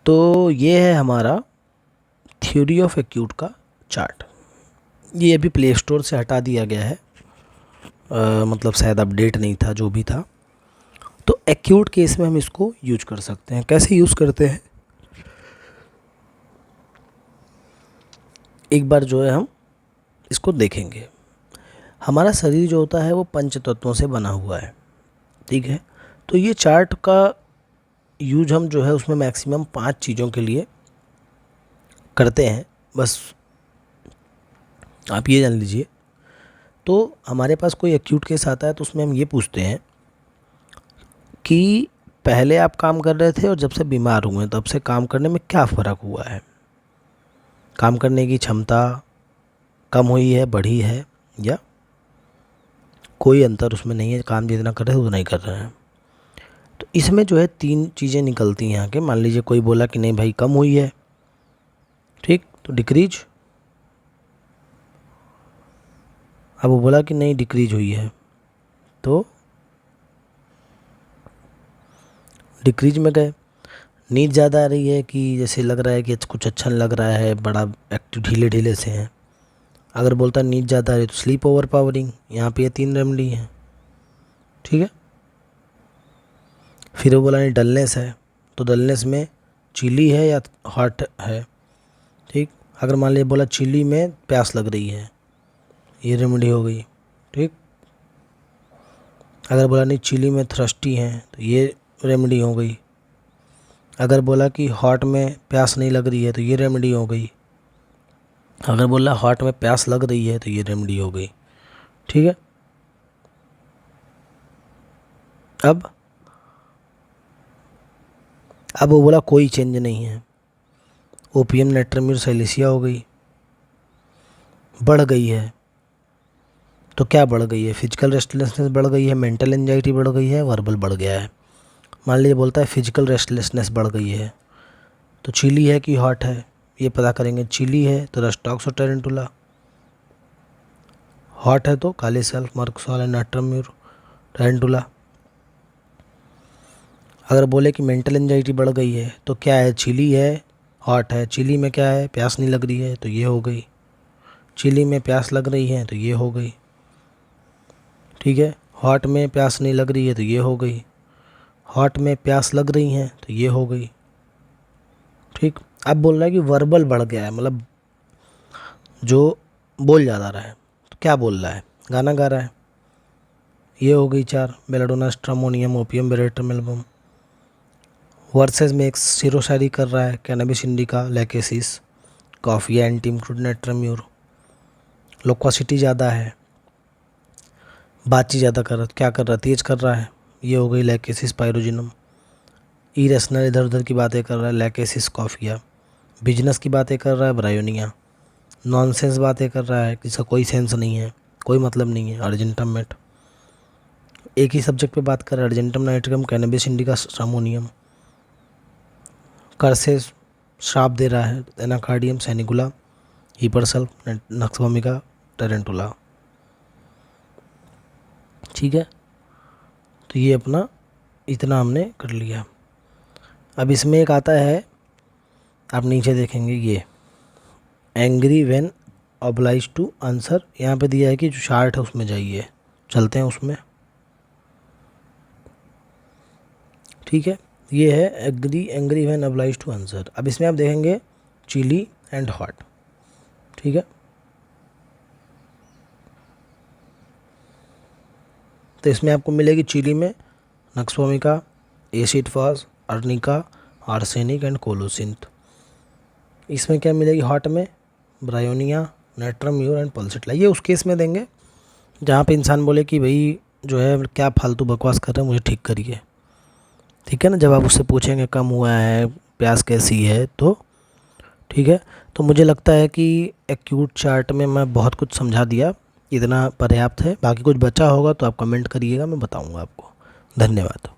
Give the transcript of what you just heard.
तो ये है हमारा थ्योरी ऑफ एक्यूट का चार्ट। ये अभी प्ले स्टोर से हटा दिया गया है, मतलब शायद अपडेट नहीं था, जो भी था। तो एक्यूट केस में हम इसको यूज कर सकते हैं। कैसे यूज़ करते हैं, एक बार जो है हम इसको देखेंगे। हमारा शरीर जो होता है वो पंच तत्वों से बना हुआ है, ठीक है। तो ये चार्ट का यूज हम जो है उसमें मैक्सिमम 5 चीज़ों के लिए करते हैं, बस आप ये जान लीजिए। तो हमारे पास कोई एक्यूट केस आता है तो उसमें हम ये पूछते हैं कि पहले आप काम कर रहे थे और जब से बीमार हुए तब से काम करने में क्या फ़र्क हुआ है। काम करने की क्षमता कम हुई है, बढ़ी है, या कोई अंतर उसमें नहीं है, काम जितना कर रहे हैं उतना ही कर रहे हैं। तो इसमें जो है 3 चीज़ें निकलती हैं यहाँ के। मान लीजिए कोई बोला कि नहीं भाई कम हुई है, ठीक, तो डिक्रीज। अब वो बोला कि नहीं डिक्रीज हुई है, तो डिक्रीज में गए। नींद ज़्यादा आ रही है कि जैसे लग रहा है कि कुछ अच्छा नहीं लग रहा है, बड़ा एक्टिव ढीले ढीले से हैं। अगर बोलता है नींद ज़्यादा आ रही है तो स्लीप ओवर पावरिंग, यहाँ पे ये 3 रेमेडी हैं, ठीक है। फिर वो बोला नहीं डलनेस है, तो डलनेस में चिली है या हॉट है, ठीक। अगर मान लिया बोला चिली में प्यास लग रही है, ये रेमेडी हो गई, ठीक। अगर बोला नहीं चिली में थ्रस्टी है तो ये रेमेडी हो गई। अगर बोला कि हॉट में प्यास नहीं लग रही है तो ये रेमेडी हो गई। अगर बोला हॉट में प्यास लग रही है तो ये रेमेडी हो गई, ठीक है। अब वो बोला कोई चेंज नहीं है, ओपियम नेट्राम्यूर सैलिसिया हो गई, बढ़ गई है। तो क्या बढ़ गई है, फिजिकल रेस्टलेसनेस बढ़ गई है, मेंटल एंजाइटी बढ़ गई है, वर्बल बढ़ गया है। मान लीजिए बोलता है फिजिकल रेस्टलेसनेस बढ़ गई है, तो चिली है कि हॉट है ये पता करेंगे। चिली है तो रस्टॉक्स और टेरेंटुला, हॉट है तो काले सल्फ, मर्कसॉल एंड नाट्राम्यूर, टेरेंटुला। अगर बोले कि मेंटल एंजाइटी बढ़ गई है तो क्या है, चिली है, हॉट है। चिली में क्या है, प्यास नहीं लग रही है तो ये हो गई। चिली में प्यास लग रही है तो ये हो गई, ठीक है। हॉट में प्यास नहीं लग रही है तो ये हो गई। हॉट में प्यास लग रही है तो ये हो गई, ठीक। अब बोल रहा है कि वर्बल बढ़ गया है, मतलब जो बोल ज़्यादा रहा है। तो क्या बोल रहा है, गाना गा रहा है, ये हो गई 4। Belladonna, stramonium, opium, veratrum album. Verses में एक शेरो शायरी कर रहा है, cannabis indica, lachesis, coffee, antim, crude natrum mur. Loquacity ज़्यादा है, बातचीत ज़्यादा कर रहा है, क्या कर रहा है, तेज कर रहा है, ये हो गई लैकेसिस पायरोजिनम। इरेशनल, इधर उधर की बातें कर रहा है, लैकेसिस कॉफिया। बिजनेस की बातें कर रहा है, ब्रायोनिया। नॉनसेंस बातें कर रहा है, जिसका कोई सेंस नहीं है, कोई मतलब नहीं है, अर्जेंटम मेट। एक ही सब्जेक्ट पे बात कर रहा है, argentum nitricum, cannabis indica, stramonium. Curses श्राप दे रहा है, एनाकार्डियम, सैनिकुला, हिपरसल्फ, नक्सवामिका, टेरेंटुला, ठीक है। तो ये अपना इतना हमने कर लिया। अब इसमें एक आता है, आप नीचे देखेंगे, ये angry when obliged to answer. यहाँ पे दिया है कि जो चार्ट है उसमें जाइए, चलते हैं उसमें, ठीक है। ये है angry when obliged to answer. अब इसमें आप देखेंगे चिली एंड हॉट, ठीक है। तो इसमें आपको मिलेगी चिली में नक्सवामिका, एसिड फास, अर्निका, आर्सेनिक एंड कोलोसिंथ। इसमें क्या मिलेगी, हॉट में ब्रायोनिया, नेट्राम्यूर एंड पल्सिटला। ये उस केस में देंगे जहाँ पे इंसान बोले कि भाई जो है क्या फालतू बकवास कर रहे हैं, मुझे ठीक करिए, ठीक है ना। जब आप उससे पूछेंगे कम हुआ है, प्यास कैसी है, तो ठीक है। तो मुझे लगता है कि एक्यूट चार्ट में मैं बहुत कुछ समझा दिया, इतना पर्याप्त है। बाकी कुछ बचा होगा तो आप कमेंट करिएगा, मैं बताऊंगा आपको। धन्यवाद।